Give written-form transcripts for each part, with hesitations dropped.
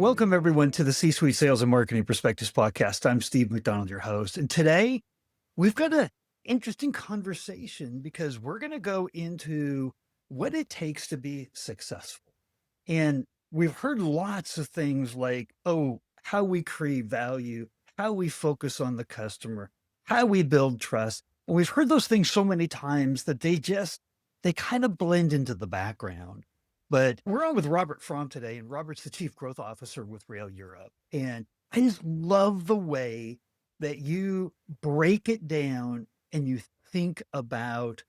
Welcome, everyone, to the C-Suite Sales and Marketing Perspectives podcast. I'm Steve McDonald, your host. And today we've got an interesting conversation because we're going to go into what it takes to be successful. And we've heard lots of things like, how we create value, how we focus on the customer, how we build trust. And we've heard those things so many times that they kind of blend into the background. But we're on with Robert Fromm today, and Robert's the Chief Growth Officer with Rail Europe. And I just love the way that you break it down and you think about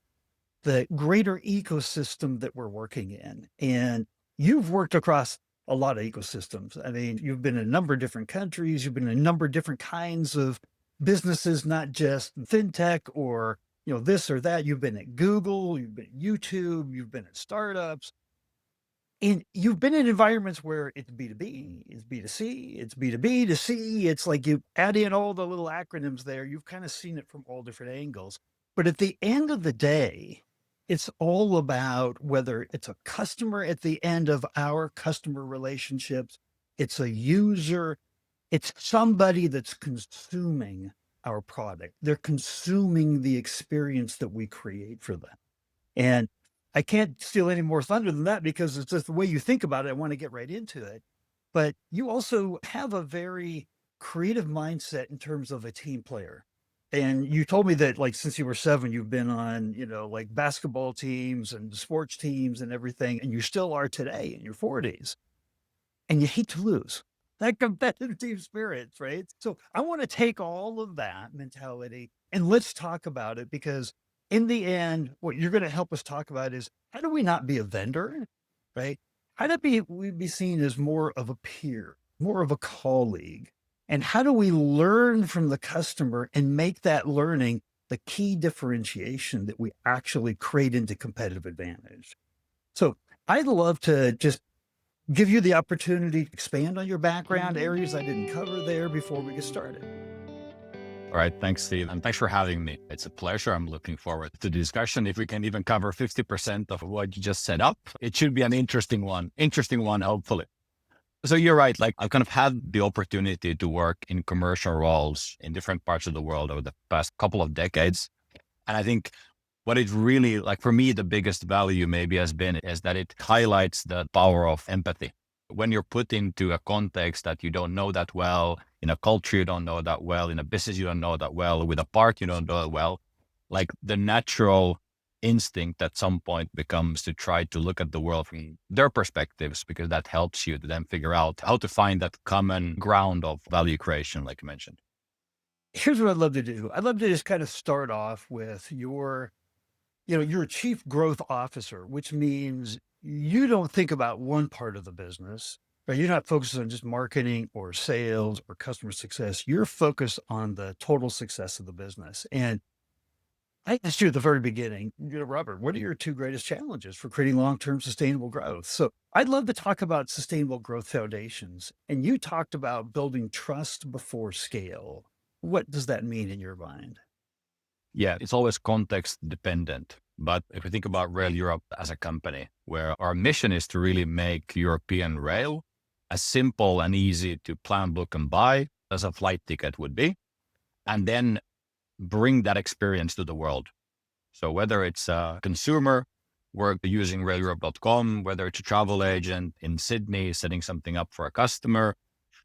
the greater ecosystem that we're working in. And you've worked across a lot of ecosystems. I mean, you've been in a number of different countries, you've been in a number of different kinds of businesses, not just fintech or, this or that. You've been at Google, you've been at YouTube, you've been at startups. And you've been in environments where it's B2B, it's B2C, it's B2B to C. It's like you add in all the little acronyms there. You've kind of seen it from all different angles. But at the end of the day, it's all about whether it's a customer at the end of our customer relationships, it's a user, it's somebody that's consuming our product. They're consuming the experience that we create for them. And I can't steal any more thunder than that because it's just the way you think about it. I want to get right into it. But you also have a very creative mindset in terms of a team player. And you told me that since you were 7, you've been on, basketball teams and sports teams and everything, and you still are today in your 40s. And you hate to lose. That competitive team spirit, right? So I want to take all of that mentality and let's talk about it because in the end, what you're going to help us talk about is how do we not be a vendor, right? How do we be seen as more of a peer, more of a colleague? And how do we learn from the customer and make that learning the key differentiation that we actually create into competitive advantage? So I'd love to just give you the opportunity to expand on your background, areas I didn't cover there before we get started. All right. Thanks, Steve. And thanks for having me. It's a pleasure. I'm looking forward to the discussion. If we can even cover 50% of what you just set up, it should be an interesting one, hopefully. So you're right. I've kind of had the opportunity to work in commercial roles in different parts of the world over the past couple of decades. And I think what it really, for me, the biggest value maybe has been is that it highlights the power of empathy. When you're put into a context that you don't know that well, in a culture you don't know that well, in a business you don't know that well, with a part you don't know that well, the natural instinct at some point becomes to try to look at the world from their perspectives, because that helps you to then figure out how to find that common ground of value creation, like you mentioned. Here's what I'd love to do. I'd love to just kind of start off with you're a chief growth officer, which means you don't think about one part of the business, right? You're not focused on just marketing or sales or customer success. You're focused on the total success of the business. And I asked you at the very beginning, Robert, what are your 2 greatest challenges for creating long-term sustainable growth? So I'd love to talk about sustainable growth foundations. And you talked about building trust before scale. What does that mean in your mind? Yeah, it's always context dependent. But if we think about Rail Europe as a company, where our mission is to really make European rail as simple and easy to plan, book, and buy as a flight ticket would be, and then bring that experience to the world. So whether it's a consumer, we're using raileurope.com, whether it's a travel agent in Sydney setting something up for a customer,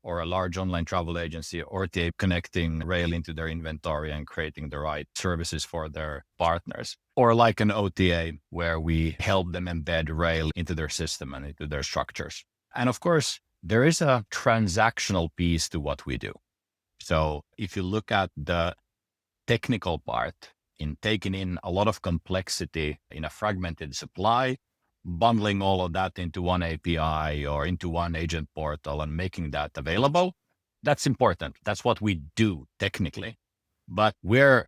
or a large online travel agency or OTA connecting rail into their inventory and creating the right services for their partners. Or like an OTA where we help them embed rail into their system and into their structures. And of course, there is a transactional piece to what we do. So if you look at the technical part in taking in a lot of complexity in a fragmented supply, bundling all of that into one API or into one agent portal and making that available, that's important. That's what we do technically. But we're,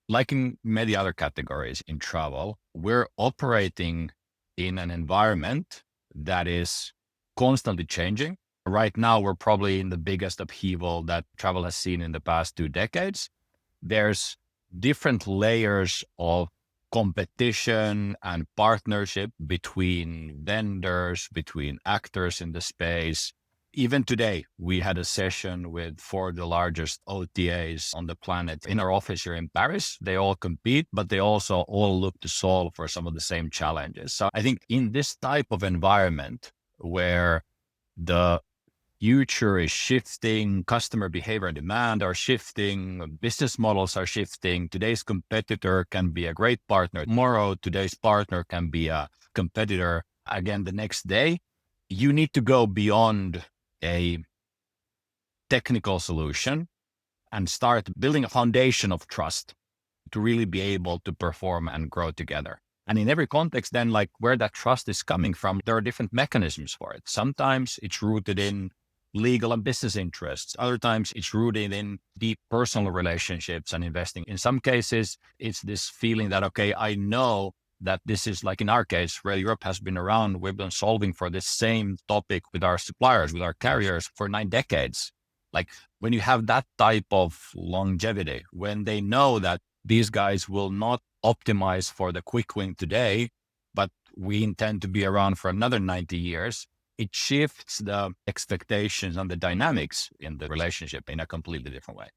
like in many other categories in travel, we're operating in an environment that is constantly changing. Right now, we're probably in the biggest upheaval that travel has seen in the past 2 decades. There's different layers of competition and partnership between vendors, between actors in the space. even today, we had a session with four of the largest OTAs on the planet in our office here in Paris. They all compete, but they also all look to solve for some of the same challenges. So I think in this type of environment where the future is shifting, customer behavior and demand are shifting, business models are shifting. Today's competitor can be a great partner. Tomorrow, today's partner can be a competitor again the next day. You need to go beyond a technical solution and start building a foundation of trust to really be able to perform and grow together. And in every context, then, like where that trust is coming from, there are different mechanisms for it. Sometimes it's rooted in legal and business interests. Other times it's rooted in deep personal relationships and investing. In some cases, it's this feeling that, okay, I know that this is like in our case, Rail Europe has been around. We've been solving for this same topic with our suppliers, with our carriers for 9 decades. Like when you have that type of longevity, when they know that these guys will not optimize for the quick win today, but we intend to be around for another 90 years, it shifts the expectations and the dynamics in the relationship in a completely different way.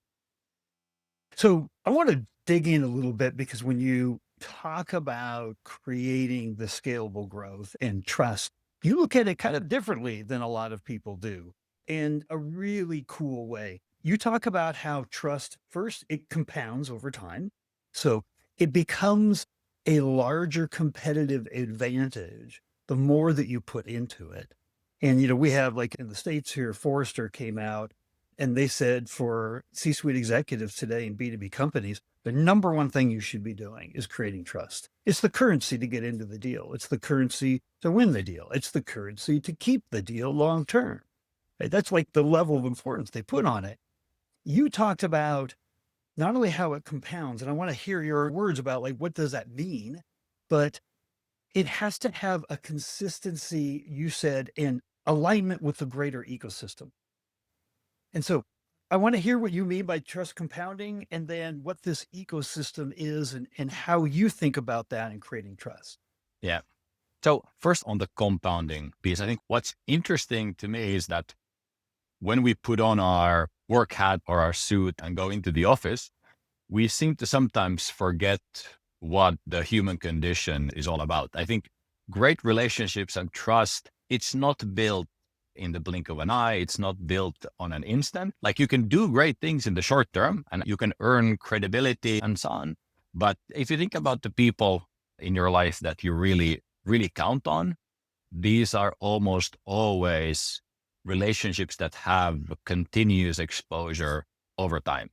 So I want to dig in a little bit because when you talk about creating the scalable growth and trust, you look at it kind of differently than a lot of people do in a really cool way. You talk about how trust, first, it compounds over time. So it becomes a larger competitive advantage the more that you put into it. And, we have like in the States here, Forrester came out and they said for C-suite executives today in B2B companies, the number one thing you should be doing is creating trust. It's the currency to get into the deal. It's the currency to win the deal. It's the currency to keep the deal long term. Right? That's like the level of importance they put on it. You talked about not only how it compounds, and I want to hear your words about like, what does that mean? But it has to have a consistency, you said, in alignment with the greater ecosystem. And so I want to hear what you mean by trust compounding and then what this ecosystem is and how you think about that in creating trust. Yeah. So first on the compounding piece, I think what's interesting to me is that when we put on our work hat or our suit and go into the office, we seem to sometimes forget what the human condition is all about. I think great relationships and trust, it's not built in the blink of an eye. It's not built on an instant. Like you can do great things in the short term and you can earn credibility and so on. But if you think about the people in your life that you really, really count on, these are almost always relationships that have continuous exposure over time.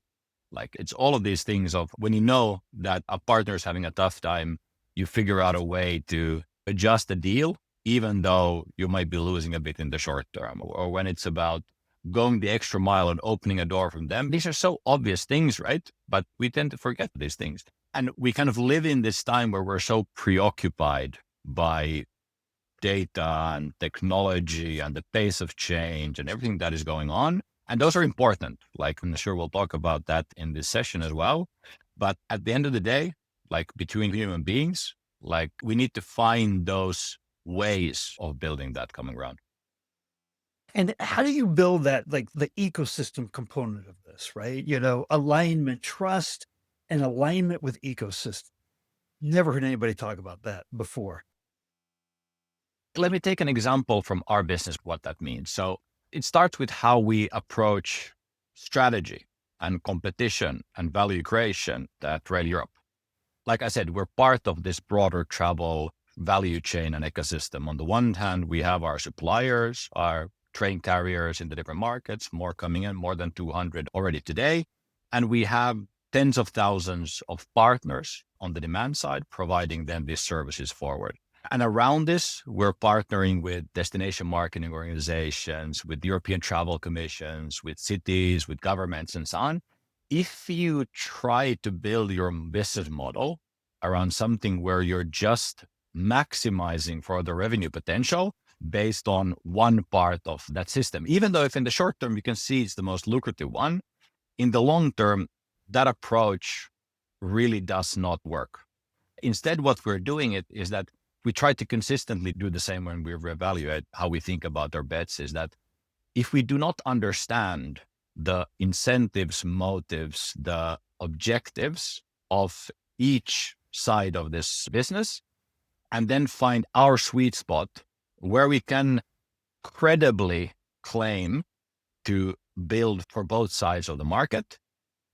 Like it's all of these things of when you know that a partner is having a tough time, you figure out a way to adjust the deal, even though you might be losing a bit in the short term, or when it's about going the extra mile and opening a door from them. These are so obvious things, right? But we tend to forget these things. And we kind of live in this time where we're so preoccupied by data and technology and the pace of change and everything that is going on. And those are important. Like, I'm sure we'll talk about that in this session as well. But at the end of the day, like between human beings, like we need to find those ways of building that common ground. And how do you build that, like the ecosystem component of this, right? Alignment, trust, and alignment with ecosystem. Never heard anybody talk about that before. Let me take an example from our business, what that means. So it starts with how we approach strategy and competition and value creation at Rail Europe. Like I said, we're part of this broader travel value chain and ecosystem. On the one hand, we have our suppliers, our train carriers in the different markets, more coming in, more than 200 already today. And we have tens of thousands of partners on the demand side, providing them these services forward. And around this, we're partnering with destination marketing organizations, with European travel commissions, with cities, with governments, and so on. If you try to build your business model around something where you're just maximizing for the revenue potential based on one part of that system, even though if in the short term you can see it's the most lucrative one, in the long term, that approach really does not work. Instead, what we're doing is that we try to consistently do the same when we reevaluate how we think about our bets, is that if we do not understand the incentives, motives, the objectives of each side of this business, and then find our sweet spot where we can credibly claim to build for both sides of the market.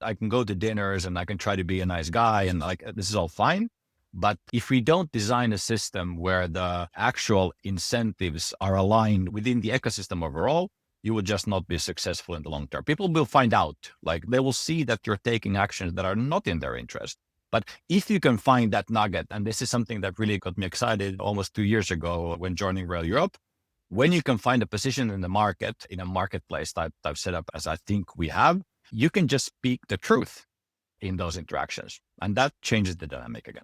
I can go to dinners and I can try to be a nice guy and like, this is all fine. But if we don't design a system where the actual incentives are aligned within the ecosystem overall, you will just not be successful in the long term. People will find out, like they will see that you're taking actions that are not in their interest. But if you can find that nugget, and this is something that really got me excited almost 2 years ago when joining Rail Europe, when you can find a position in the market, in a marketplace type setup, as I think we have, you can just speak the truth in those interactions. And that changes the dynamic again.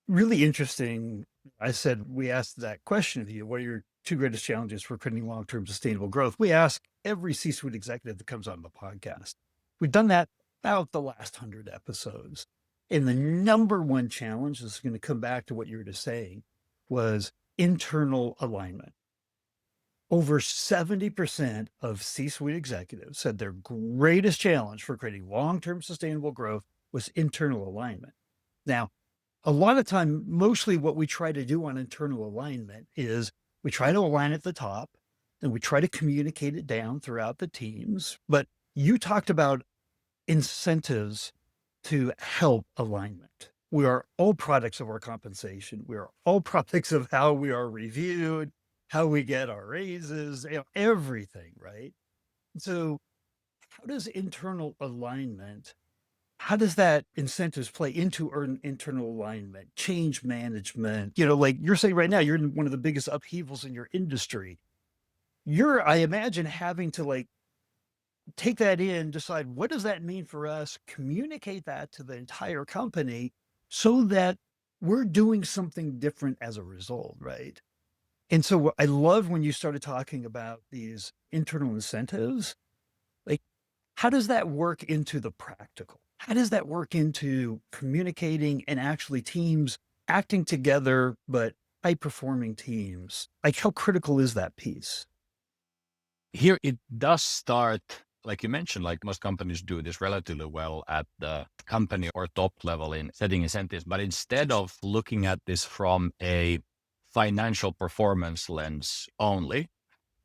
Really interesting. I said, we asked that question of you. What are your two greatest challenges for creating long-term sustainable growth? We ask every C-suite executive that comes on the podcast. We've done that about the last 100 episodes. And the number one challenge, this is going to come back to what you were just saying, was internal alignment. Over 70% of C-suite executives said their greatest challenge for creating long-term sustainable growth was internal alignment. Now, a lot of time, mostly what we try to do on internal alignment is we try to align at the top and we try to communicate it down throughout the teams. But you talked about incentives to help alignment. We are all products of our compensation. We are all products of how we are reviewed, how we get our raises, everything, right? So how does internal alignment, how does that incentives play into internal alignment, change management? Like you're saying right now, you're in one of the biggest upheavals in your industry. You're, I imagine, having to like take that in, decide what does that mean for us, communicate that to the entire company so that we're doing something different as a result, right? And so I love when you started talking about these internal incentives. Like, how does that work into the practical? How does that work into communicating and actually teams acting together, but high performing teams? Like, how critical is that piece? Here it does start, like you mentioned, like most companies do this relatively well at the company or top level in setting incentives. But instead of looking at this from a financial performance lens only,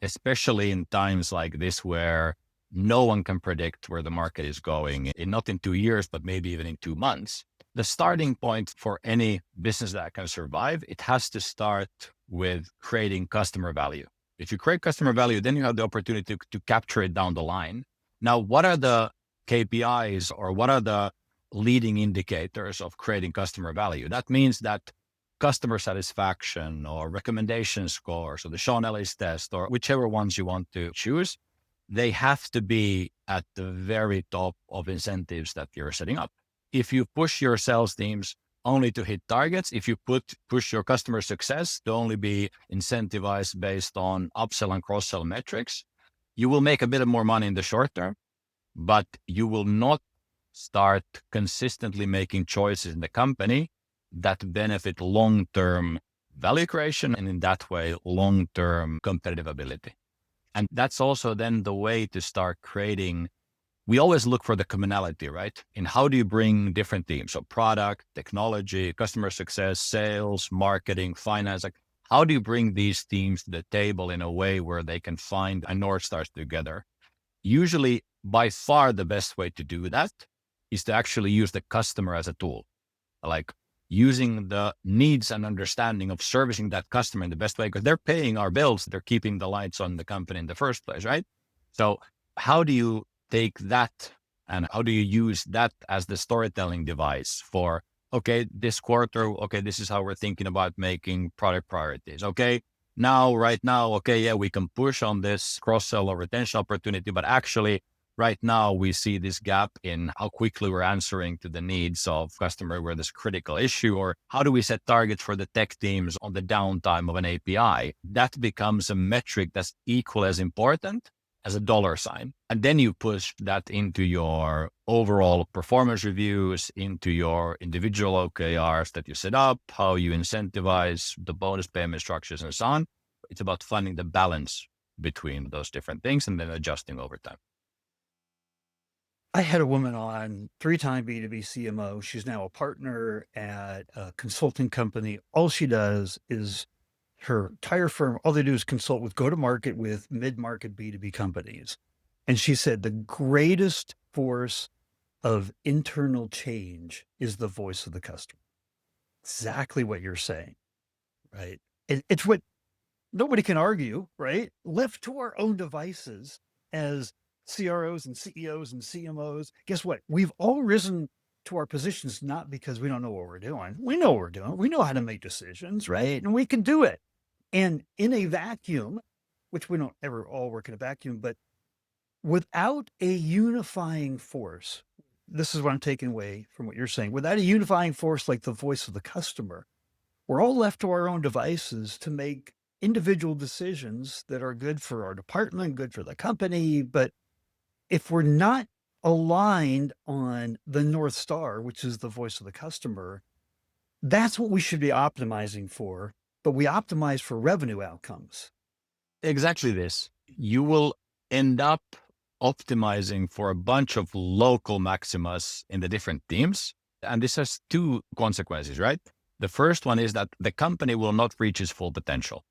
especially in times like this where no one can predict where the market is going, not in 2 years, but maybe even in 2 months. The starting point for any business that can survive, it has to start with creating customer value. If you create customer value, then you have the opportunity to capture it down the line. Now, what are the KPIs or what are the leading indicators of creating customer value? That means that customer satisfaction or recommendation scores or the Sean Ellis test or whichever ones you want to choose, they have to be at the very top of incentives that you're setting up. If you push your sales teams only to hit targets, if you push your customer success to only be incentivized based on upsell and cross-sell metrics, you will make a bit more money in the short term, but you will not start consistently making choices in the company that benefit long-term value creation and in that way, long-term competitive ability. And that's also then the way to start creating. We always look for the commonality, right? In how do you bring different teams? So product, technology, customer success, sales, marketing, finance. Like how do you bring these teams to the table in a way where they can find a North Star together? Usually, by far, the best way to do that is to actually use the customer as a tool. Like using the needs and understanding of servicing that customer in the best way, because they're paying our bills, they're keeping the lights on the company in the first place, right? So how do you take that and how do you use that as the storytelling device for, okay, this quarter, okay, this is how we're thinking about making product priorities. Okay, right now, okay, yeah, we can push on this cross-sell or retention opportunity, but actually right now we see this gap in how quickly we're answering to the needs of customer where there's critical issue, or how do we set targets for the tech teams on the downtime of an API? That becomes a metric that's equal as important as a dollar sign. And then you push that into your overall performance reviews, into your individual OKRs that you set up, how you incentivize the bonus payment structures and so on. It's about finding the balance between those different things and then adjusting over time. I had a woman on, 3-time B2B CMO. She's now a partner at a consulting company. All she does is her entire firm, all they do is consult with go-to-market with mid-market B2B companies. And she said the greatest force of internal change is the voice of the customer. Exactly what you're saying, right? It's what nobody can argue, right? Left to our own devices as CROs and CEOs and CMOs, guess what? We've all risen to our positions not because we don't know what we're doing. We know what we're doing. We know how to make decisions, right? And we can do it. And in a vacuum, which we don't ever all work in a vacuum, but without a unifying force, this is what I'm taking away from what you're saying. Without a unifying force like the voice of the customer, we're all left to our own devices to make individual decisions that are good for our department, good for the company. But if we're not aligned on the North Star, which is the voice of the customer, that's what we should be optimizing for. But we optimize for revenue outcomes. Exactly this. You will end up optimizing for a bunch of local maximas in the different teams. And this has two consequences, right? The first one is that the company will not reach its full potential.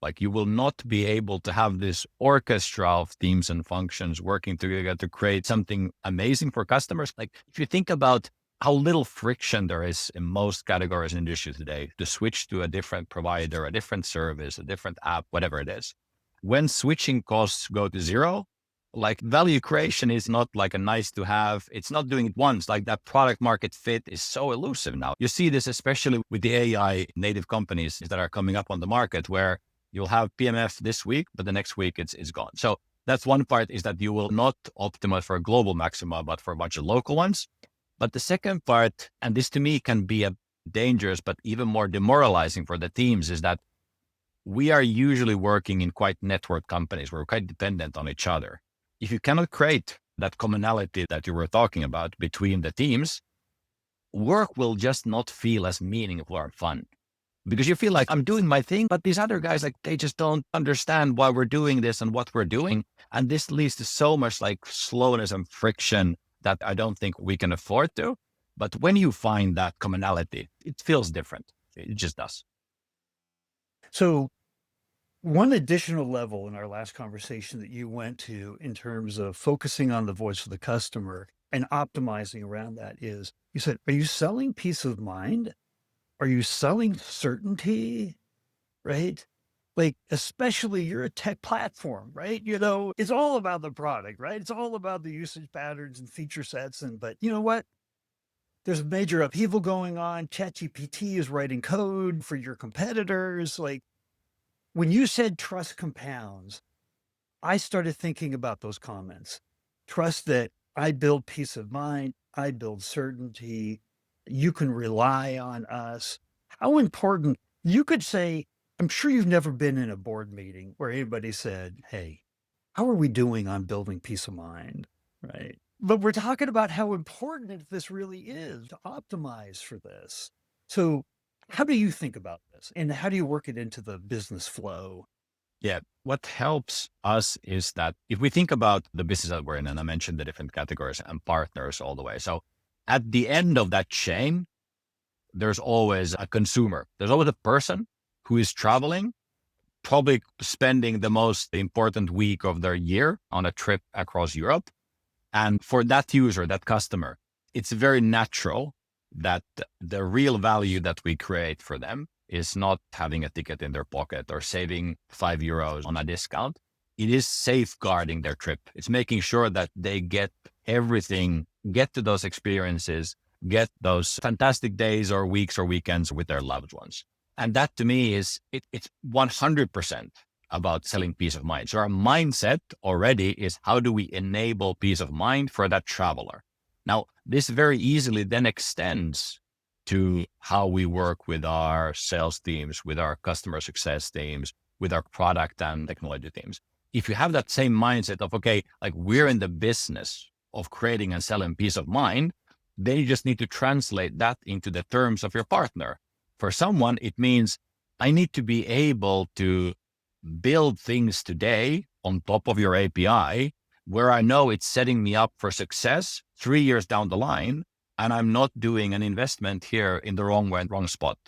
Like you will not be able to have this orchestra of teams and functions working together to create something amazing for customers. Like if you think about how little friction there is in most categories in industry today to switch to a different provider, a different service, a different app, whatever it is. When switching costs go to zero, like value creation is not like a nice to have. It's not doing it once. Like that product market fit is so elusive now. You see this especially with the AI native companies that are coming up on the market where you'll have PMF this week, but the next week it's gone. So that's one part, is that you will not optimize for a global maxima, but for a bunch of local ones. But the second part, and this to me can be a dangerous, but even more demoralizing for the teams, is that we are usually working in quite networked companies. We're quite dependent on each other. If you cannot create that commonality that you were talking about between the teams, work will just not feel as meaningful or fun. Because you feel like I'm doing my thing, but these other guys, like they just don't understand why we're doing this and what we're doing. And this leads to so much like slowness and friction that I don't think we can afford to. But when you find that commonality, it feels different. It just does. So one additional level in our last conversation that you went to in terms of focusing on the voice of the customer and optimizing around that is, you said, are you selling peace of mind? Are you selling certainty? Right? Like, especially you're a tech platform, right? You know, it's all about the product, right? It's all about the usage patterns and feature sets. But you know what? There's a major upheaval going on. ChatGPT is writing code for your competitors. Like, when you said trust compounds, I started thinking about those comments. Trust that I build peace of mind, I build certainty, you can rely on us. How important, you could say, I'm sure you've never been in a board meeting where anybody said, hey, how are we doing on building peace of mind? Right. But we're talking about how important this really is to optimize for this. So, how do you think about this? And how do you work it into the business flow? Yeah. What helps us is that if we think about the business that we're in, and I mentioned the different categories and partners all the way. So at the end of that chain, there's always a consumer. There's always a person who is traveling, probably spending the most important week of their year on a trip across Europe. And for that user, that customer, it's very natural that the real value that we create for them is not having a ticket in their pocket or saving €5 on a discount. It is safeguarding their trip. It's making sure that they get everything, get to those experiences, get those fantastic days or weeks or weekends with their loved ones. And that to me is, it's 100% about selling peace of mind. So our mindset already is, how do we enable peace of mind for that traveler? Now, this very easily then extends to how we work with our sales teams, with our customer success teams, with our product and technology teams. If you have that same mindset of, okay, like we're in the business of creating and selling peace of mind, then you just need to translate that into the terms of your partner. For someone, it means I need to be able to build things today on top of your API where I know it's setting me up for success 3 years down the line, and I'm not doing an investment here in the wrong way, wrong spot.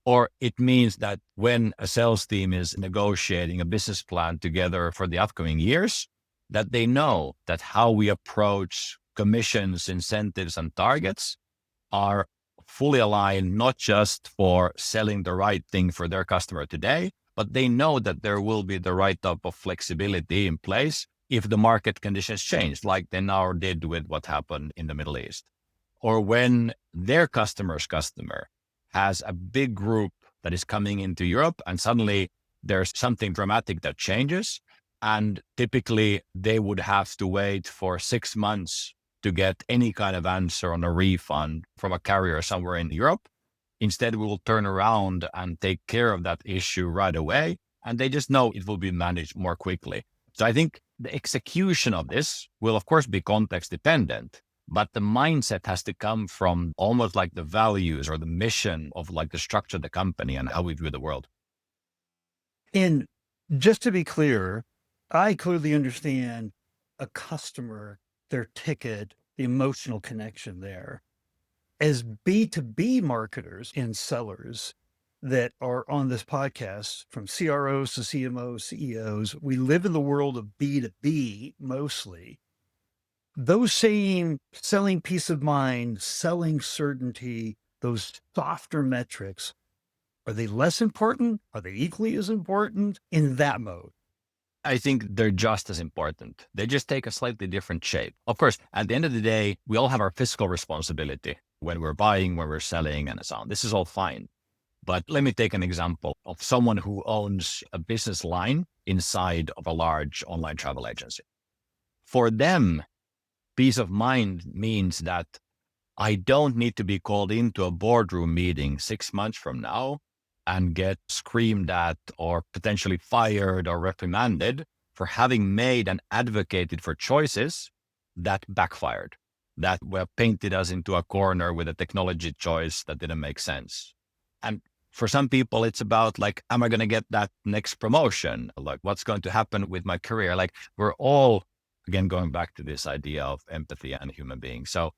Or it means that when a sales team is negotiating a business plan together for the upcoming years, that they know that how we approach commissions, incentives, and targets are fully aligned, not just for selling the right thing for their customer today, but they know that there will be the right type of flexibility in place if the market conditions change, like they now did with what happened in the Middle East. Or when their customer's customer has a big group that is coming into Europe and suddenly there's something dramatic that changes. And typically they would have to wait for 6 months to get any kind of answer on a refund from a carrier somewhere in Europe. Instead, we will turn around and take care of that issue right away. And they just know it will be managed more quickly. So I think the execution of this will, of course, be context dependent, but the mindset has to come from almost like the values or the mission of like the structure of the company and how we view the world. And just to be clear, I clearly understand a customer, their ticket, the emotional connection there. As B2B marketers and sellers that are on this podcast, from CROs to CMOs, CEOs, we live in the world of B2B mostly. Those same selling peace of mind, selling certainty, those softer metrics, are they less important? Are they equally as important in that mode? I think they're just as important. They just take a slightly different shape. Of course, at the end of the day, we all have our fiscal responsibility when we're buying, when we're selling, and so on. This is all fine. But let me take an example of someone who owns a business line inside of a large online travel agency. For them, peace of mind means that I don't need to be called into a boardroom meeting 6 months from now and get screamed at or potentially fired or reprimanded for having made and advocated for choices that backfired, that were painted us into a corner with a technology choice that didn't make sense. And for some people, it's about like, am I going to get that next promotion? Like, what's going to happen with my career? Like, we're all, again, going back to this idea of empathy and human beings. So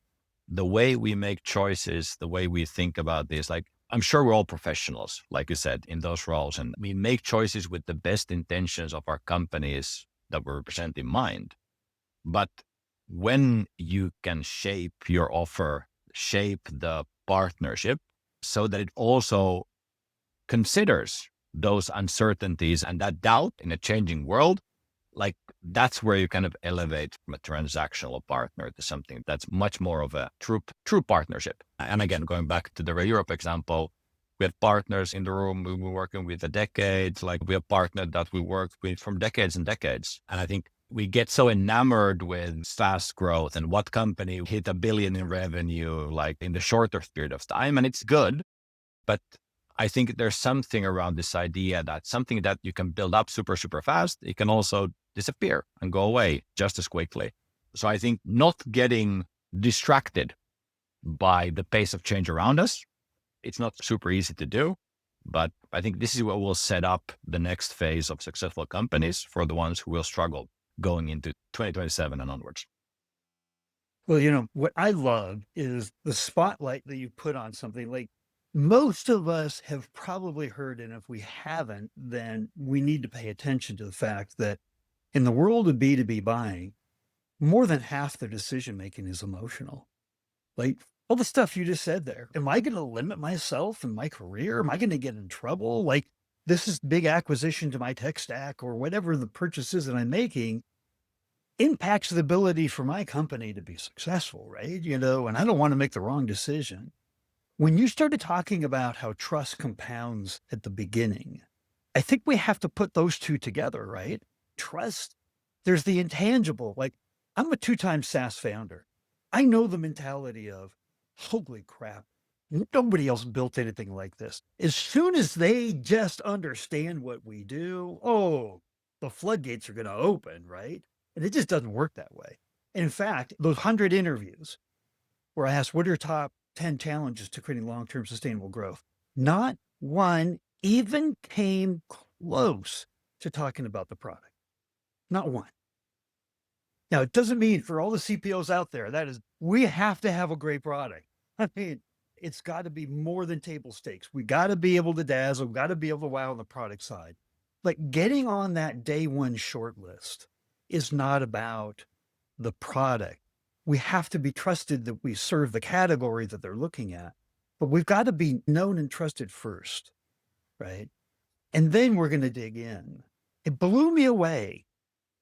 the way we make choices, the way we think about this, like, I'm sure we're all professionals, like you said, in those roles. And we make choices with the best intentions of our companies that we represent in mind. But when you can shape your offer, shape the partnership so that it also considers those uncertainties and that doubt in a changing world, like that's where you kind of elevate from a transactional partner to something that's much more of a true partnership. And again, going back to the Europe example, we have partners in the room we've been working with a decade. Like we have partners that we worked with from decades and decades. And I think we get so enamored with fast growth and what company hit 1 billion in revenue, like in the shorter period of time. And it's good, but I think there's something around this idea that something that you can build up super, super fast, it can also disappear and go away just as quickly. So I think not getting distracted by the pace of change around us, it's not super easy to do, but I think this is what will set up the next phase of successful companies for the ones who will struggle going into 2027 and onwards. Well, what I love is the spotlight that you put on something. Like most of us have probably heard, and if we haven't, then we need to pay attention to the fact that in the world of B2B buying, more than half the decision making is emotional. Like all the stuff you just said there. Am I going to limit myself in my career? Am I going to get in trouble? Like this is big acquisition to my tech stack or whatever the purchase is that I'm making impacts the ability for my company to be successful, right? And I don't want to make the wrong decision. When you started talking about how trust compounds at the beginning, I think we have to put those two together, right? Trust, there's the intangible. Like, I'm a 2-time SaaS founder. I know the mentality of, holy crap, nobody else built anything like this. As soon as they just understand what we do, oh, the floodgates are going to open, right? And it just doesn't work that way. In fact, those 100 interviews where I asked, what are your top 10 challenges to creating long-term sustainable growth? Not one even came close to talking about the product. Not one. Now, it doesn't mean for all the CPOs out there, that is, we have to have a great product. I mean, it's got to be more than table stakes. We got to be able to dazzle. We got to be able to wow on the product side. Like getting on that day one short list is not about the product. We have to be trusted that we serve the category that they're looking at, but we've got to be known and trusted first, right? And then we're going to dig in. It blew me away.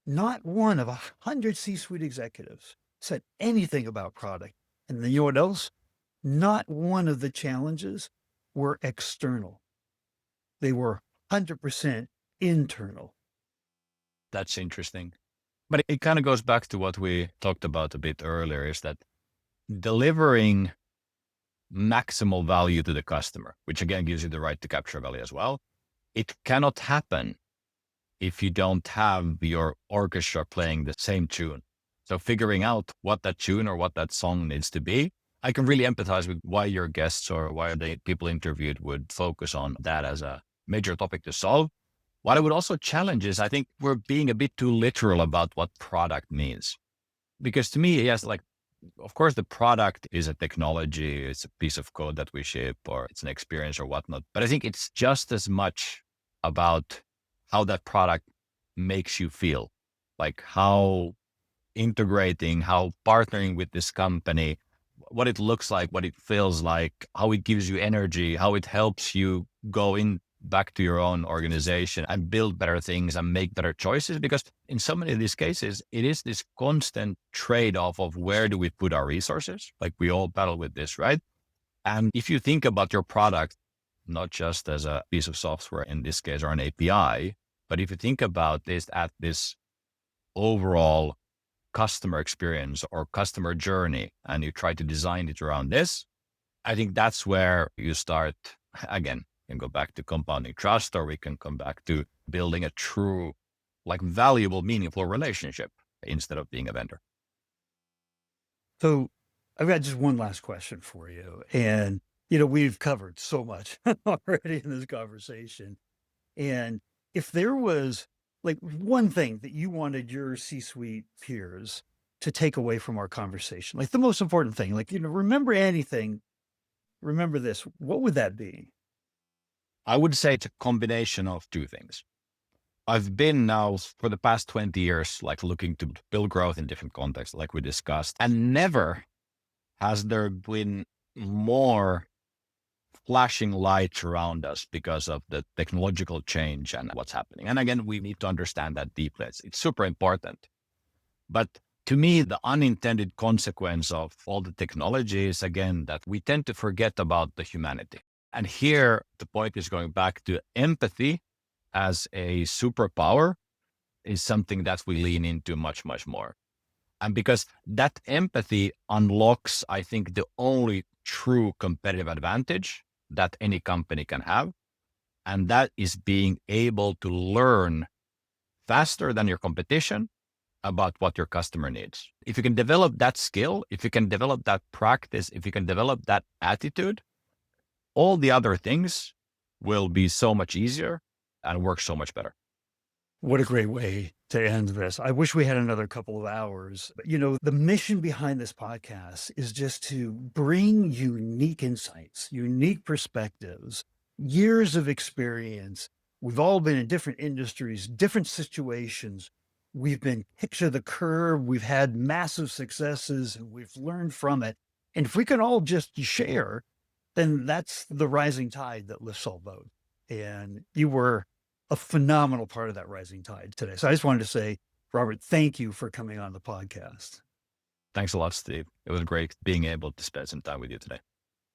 Not one of 100 C-suite executives said anything about product. And then you know what else? Not one of the challenges were external. They were 100% internal. That's interesting. But it kind of goes back to what we talked about a bit earlier, is that delivering maximal value to the customer, which again gives you the right to capture value as well. It cannot happen if you don't have your orchestra playing the same tune. So figuring out what that tune or what that song needs to be, I can really empathize with why your guests or why the people interviewed would focus on that as a major topic to solve. What I would also challenge is I think we're being a bit too literal about what product means. Because to me, yes, like, of course, the product is a technology, it's a piece of code that we ship, or it's an experience or whatnot. But I think it's just as much about how that product makes you feel, like how integrating, how partnering with this company, what it looks like, what it feels like, how it gives you energy, how it helps you go in back to your own organization and build better things and make better choices. Because in so many of these cases, it is this constant trade-off of where do we put our resources? Like we all battle with this, right? And if you think about your product, not just as a piece of software, in this case, or an API, but if you think about this at this overall customer experience or customer journey, and you try to design it around this, I think that's where you start, again, can go back to compounding trust, or we can come back to building a true, like valuable, meaningful relationship instead of being a vendor. So I've got just one last question for you. And, you know, we've covered so much already in this conversation. And if there was like one thing that you wanted your C-suite peers to take away from our conversation, like the most important thing, like, you know, remember anything, remember this, what would that be? I would say it's a combination of two things. I've been now for the past 20 years, like looking to build growth in different contexts, like we discussed, and never has there been more flashing lights around us because of the technological change and what's happening. And again, we need to understand that deeply. It's super important. But to me, the unintended consequence of all the technology is, again, that we tend to forget about the humanity. And here, the point is going back to empathy as a superpower is something that we lean into much, much more. And because that empathy unlocks, I think, the only true competitive advantage that any company can have. And that is being able to learn faster than your competition about what your customer needs. If you can develop that skill, if you can develop that practice, if you can develop that attitude, all the other things will be so much easier and work so much better. What a great way to end this. I wish we had another couple of hours. But, you know, the mission behind this podcast is just to bring unique insights, unique perspectives, years of experience. We've all been in different industries, different situations. We've been kicked to the curb. We've had massive successes and we've learned from it. And if we can all just share, then that's the rising tide that lifts all boats. And you were a phenomenal part of that rising tide today. So I just wanted to say, Robert, thank you for coming on the podcast. Thanks a lot, Steve. It was great being able to spend some time with you today.